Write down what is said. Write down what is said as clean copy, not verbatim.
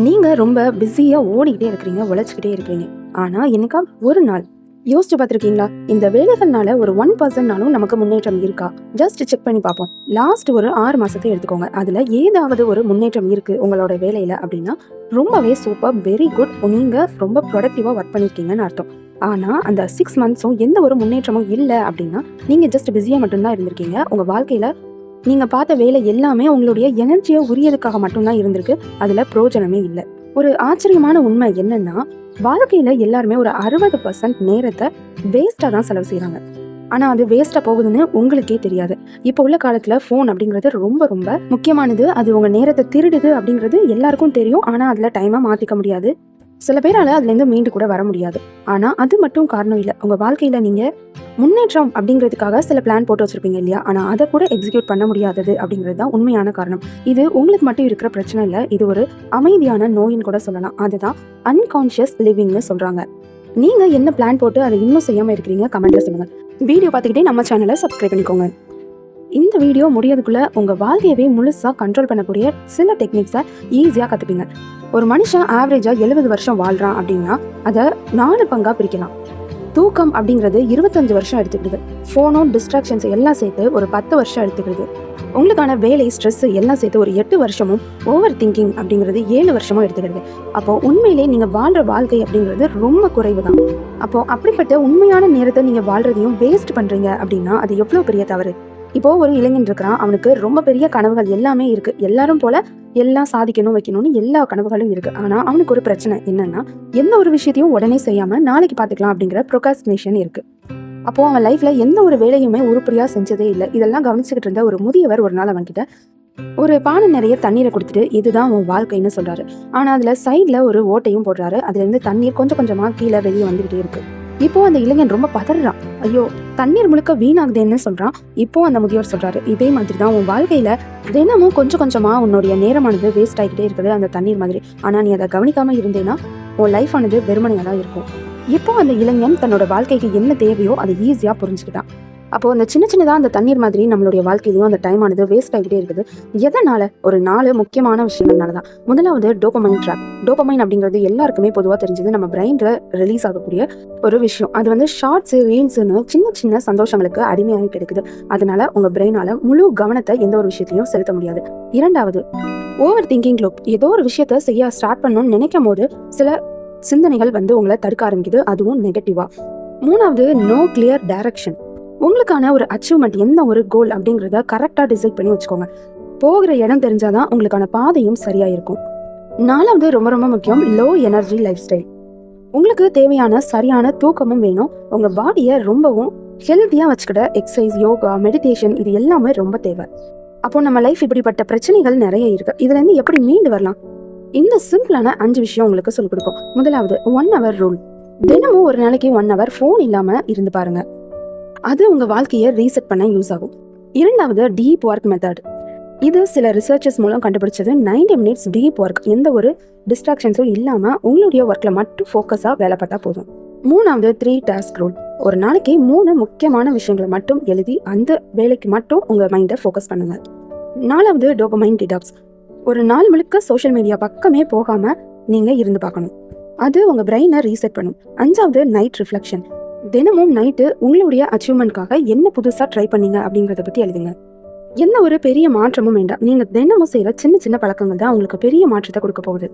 நீங்க ரொம்ப பிஸியா ஓடிக்கிட்டே இருக்கிறீங்க, உழைச்சிக்கிட்டே இருக்கிறீங்க. ஆனா என்னைக்கா ஒரு நாள் யோசிச்சு பார்த்துருக்கீங்களா? இந்த வேலைகள்னால ஒரு 1% நமக்கு முன்னேற்றம் இருக்கா? ஜஸ்ட் செக் பண்ணி பார்ப்போம். லாஸ்ட் ஒரு 6 மாசத்தை எடுத்துக்கோங்க. அதுல ஏதாவது ஒரு முன்னேற்றம் இருக்கு உங்களோட வேலையில அப்படின்னா ரொம்பவே சூப்பர், வெரி குட். நீங்க ரொம்ப ப்ரொடக்டிவா ஒர்க் பண்ணிருக்கீங்கன்னு அர்த்தம். ஆனா அந்த 6 மந்த்ஸும் எந்த ஒரு முன்னேற்றமும் இல்லை அப்படின்னா நீங்க ஜஸ்ட் பிஸியா மட்டும்தான் இருந்திருக்கீங்க. உங்க வாழ்க்கையில நீங்க பார்த்த வேலை எல்லாமே உங்களுடைய எனர்ஜியை உரியதுக்காக மட்டும்தான் இருந்திருக்கு. அதுல பிரயோஜனமே இல்லை. ஒரு ஆச்சரியமான உண்மை என்னன்னா, வாழ்க்கையில எல்லாருமே ஒரு 60% நேரத்தை வேஸ்டா தான் செலவு செய்யறாங்க. ஆனா அது வேஸ்டா போகுதுன்னு உங்களுக்கே தெரியாது. இப்போ உள்ள காலத்துல போன் அப்படிங்கிறது ரொம்ப ரொம்ப முக்கியமானது. அது உங்க நேரத்தை திருடுது அப்படிங்கிறது எல்லாருக்கும் தெரியும். ஆனா அதுல டைமா மாத்திக்க முடியாது. சில பேரால அதுல இருந்து மீண்டு கூட வர முடியாது. ஆனா அது மட்டும் காரணம் இல்லை. உங்க வாழ்க்கையில நீங்க முன்னேற்றம் அப்படிங்கிறதுக்காக சில பிளான் போட்டு வச்சிருப்பீங்க இல்லையா? ஆனா அதை கூட எக்ஸிக்யூட் பண்ண முடியாதது அப்படிங்கிறது தான் உண்மையான காரணம். இது உங்களுக்கு மட்டும் இருக்கிற பிரச்சனை இல்லை. இது ஒரு அமைதியான நோயின்னு கூட சொல்லலாம். அதுதான் அன்கான்ஷியஸ் லிவிங்னு சொல்றாங்க. நீங்க என்ன பிளான் போட்டு அதை இன்னும் செய்யாம இருக்கிறீங்க? கமெண்ட்ல சொல்லுங்க. வீடியோ பார்த்துக்கிட்டே நம்ம சேனலை சப்ஸ்கிரைப் பண்ணிக்கோங்க. இந்த வீடியோ முடியறதுக்குள்ள உங்க வாழ்க்கையவே முழுசா கண்ட்ரோல் பண்ணக்கூடிய சில டெக்னிக்ஸை ஈஸியா கத்துப்பீங்க. ஒரு மனுஷன் ஆவரேஜா 70 வருஷம் வாழ்றான் அப்படின்னா அதை 4 பங்கா பிரிக்கலாம். தூக்கம் அப்படிங்கிறது 25 வருஷம் எடுத்துக்கிடுது. ஃபோனும் டிஸ்ட்ராக்ஷன்ஸ் எல்லாம் சேர்த்து ஒரு 10 வருஷம் எடுத்துக்கிடுது. உங்களுக்கான வேலை, ஸ்ட்ரெஸ் எல்லாம் சேர்த்து ஒரு 8 வருஷமும், ஓவர் திங்கிங் அப்படிங்கிறது 7 வருஷமும் எடுத்துக்கிடுது. அப்போ உண்மையிலே நீங்க வாழ்ற வாழ்க்கை அப்படிங்கிறது ரொம்ப குறைவு தான். அப்போ அப்படிப்பட்ட உண்மையான நேரத்தை நீங்க வாழ்றதையும் வேஸ்ட் பண்றீங்க அப்படின்னா அது எவ்வளவு பெரிய தவறு. இப்போ ஒரு இளைஞன் இருக்கிறான், அவனுக்கு ரொம்ப பெரிய கனவுகள் எல்லாமே இருக்கு. எல்லாரும் போல எல்லாம் சாதிக்கணும், வைக்கணும்னு எல்லா கனவுகளும் இருக்கு. ஆனா அவனுக்கு ஒரு பிரச்சனை என்னன்னா, எந்த ஒரு விஷயத்தையும் உடனே செய்யாம நாளைக்கு பாத்துக்கலாம் அப்படிங்கிற ப்ரொகாஸ்டினேஷன் இருக்கு. அப்போ அவன் லைஃப்ல எந்த ஒரு வேலையுமே உருப்படியா செஞ்சதே இல்லை. இதெல்லாம் கவனிச்சுக்கிட்டு இருந்த ஒரு முதியவர் ஒரு நாள் அவன்கிட்ட ஒரு பானை நிறைய தண்ணீரை கொடுத்துட்டு இதுதான் உன் வாழ்க்கைன்னு சொல்றாரு. ஆனா அதுல சைட்ல ஒரு ஓட்டையும் போடுறாரு. அதுல இருந்து தண்ணீர் கொஞ்சம் கொஞ்சமா கீழே வெளியே வந்துகிட்டே இருக்கு. இப்போ அந்த இளைஞன் ரொம்ப பதறான். ஐயோ, தண்ணீர் முழுக்க வீணாகுதுன்னு சொல்றான். இப்போ அந்த முதியோர் சொல்றாரு, இதே மாதிரி தான் உன் வாழ்க்கையில தினமும் கொஞ்சம் கொஞ்சமா உன்னுடைய நேரமானது வேஸ்ட் ஆகிக்கிட்டே இருக்குது அந்த தண்ணீர் மாதிரி. ஆனா நீ அதை கவனிக்காம இருந்தேன்னா உன் லைஃப் ஆனது வெறுமனையா தான் இருக்கும். இப்போ அந்த இளைஞன் தன்னோட வாழ்க்கைக்கு என்ன தேவையோ அதை ஈஸியா புரிஞ்சுக்கிட்டான். அப்போ அந்த சின்ன சின்னதா அந்த தண்ணீர் மாதிரி நம்மளுடைய வாழ்க்கையிலும் அந்த டைம் ஆனது வேஸ்ட் ஆகிட்டே இருக்குது. எதனால? ஒரு 4 முக்கியமான விஷயங்கள்னாலதான். முதலாவது டோபமைன் ட்ராப். டோபமைன் அப்படிங்கிறது எல்லாருக்குமே பொதுவா தெரிஞ்சது, நம்ம பிரெயின்ல ரிலீஸ் ஆகக்கூடிய ஒரு விஷயம். அது வந்து ஷார்ட்ஸ், ரீல்ஸ்னு சின்ன சின்ன சந்தோஷங்களுக்கு அடிமையாகி கிடைக்குது. அதனால உங்க பிரெயினால முழு கவனத்தை எந்த ஒரு விஷயத்தையும் செலுத்த முடியாது. இரண்டாவது, ஓவர் திங்கிங் லூப். ஏதோ ஒரு விஷயத்த செய்ய ஸ்டார்ட் பண்ணணும்னு நினைக்கும் போது சில சிந்தனைகள் வந்து உங்களை தடுக்க ஆரம்பிக்குது, அதுவும் நெகட்டிவா. மூணாவது, நோ கிளியர் டைரக்ஷன். உங்களுக்கான ஒரு அச்சீவ்மெண்ட், எந்த ஒரு கோல் அப்படிங்கிறத கரெக்டா டிசைட் பண்ணி வச்சுக்கோங்க. போகிற இடம் தெரிஞ்சாதான் உங்களுக்கான பாதையும் சரியா இருக்கும். நாலாவது, ரொம்ப ரொம்ப முக்கியம், லோ எனர்ஜி லைஃப் ஸ்டைல். உங்களுக்கு தேவையான சரியான தூக்கமும் வேணும். உங்க பாடியை ரொம்பவும் ஹெல்த்தியா வச்சுக்கிட எக்ஸசைஸ், யோகா, மெடிடேஷன் இது எல்லாமே ரொம்ப தேவை. அப்போ நம்ம லைஃப் இப்படிப்பட்ட பிரச்சனைகள் நிறைய இருக்கு. இதுல இருந்து எப்படி மீண்டு வரலாம்? இந்த சிம்பிளான 5 விஷயம் உங்களுக்கு சொல்லிக் கொடுக்கும். முதலாவது, 1 hour ரூல். தினமும் ஒரு நாளைக்கு 1 hour ஃபோன் இல்லாம இருந்து பாருங்க. அது உங்க வாழ்க்கையை ரீசெட் பண்ண யூஸ் ஆகும். இரண்டாவது, டீப் ஒர்க் மெத்தட். இது சில ரிசர்ச்சர்ஸ் மூலம் கண்டுபிடிச்சது. 90 மினிட்ஸ் டீப் ஒர்க், எந்த ஒரு டிஸ்ட்ராக்ஷன்ஸும் இல்லாம உங்களுடைய ஒர்க்ல மட்டும் ஃபோக்கஸா வேலை பார்த்தா போதும். மூணாவது, 3 டாஸ்க் ரூல். ஒரு நாளைக்கு 3 முக்கியமான விஷயங்களை மட்டும் எழுதி அந்த வேலைக்கு மட்டும் உங்க மைண்டை ஃபோக்கஸ் பண்ணுங்க. நாலாவது, டோபமைன் டிடாக்ஸ். ஒரு நாள் முழுக்க சோஷியல் மீடியா பக்கமே போகாம நீங்க இருந்து பார்க்கணும். அது உங்க பிரெயினை ரீசெட் பண்ணும். அஞ்சாவது, நைட் ரிஃப்ளெக்ஷன். தினமும் நைட்டு உங்களுடைய அச்சீவ்மெண்ட்காக என்ன புதுசா ட்ரை பண்ணீங்க அப்படிங்கறத பத்தி எழுதுங்க. எந்த ஒரு பெரிய மாற்றமும் வேண்டாம். நீங்க தினமும் செய்யற சின்ன சின்ன பழக்கங்கள் தான் உங்களுக்கு பெரிய மாற்றத்தை கொடுக்க போகுது.